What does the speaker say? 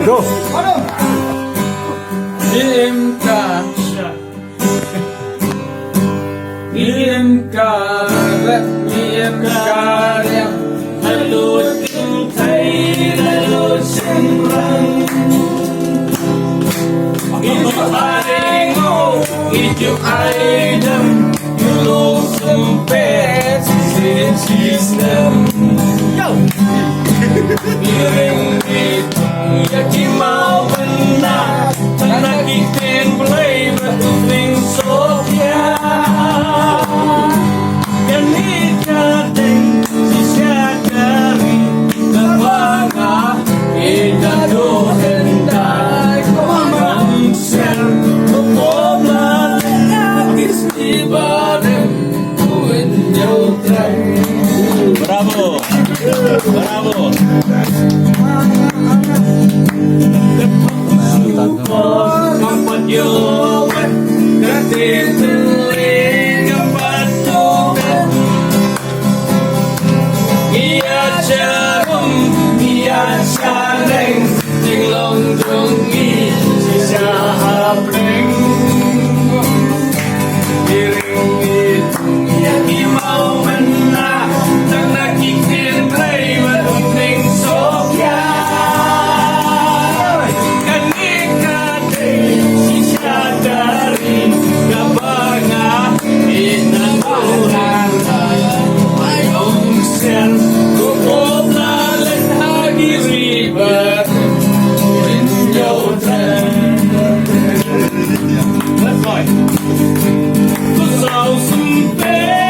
Go! Nghiêm ca rất nghiêm ca đẹp Lụt thấy lụt sinh răng If I know, if you I them You lose some bad she's them Miring itu Yaki mau benar Karena kita play Betul so yeah Ganita ding Sisyadari Nabaga Idado hendak Mamsel Pemoblan Agis di bareng Uhynyewtrep. Bravo! Bravo! Kapan yowet Katitili kapatukan Iya jarum Iya sareng Sing longdongi Sisa hableng Diring itu Yaki mau menang Tak nakikin play Matunting sokya Let's go.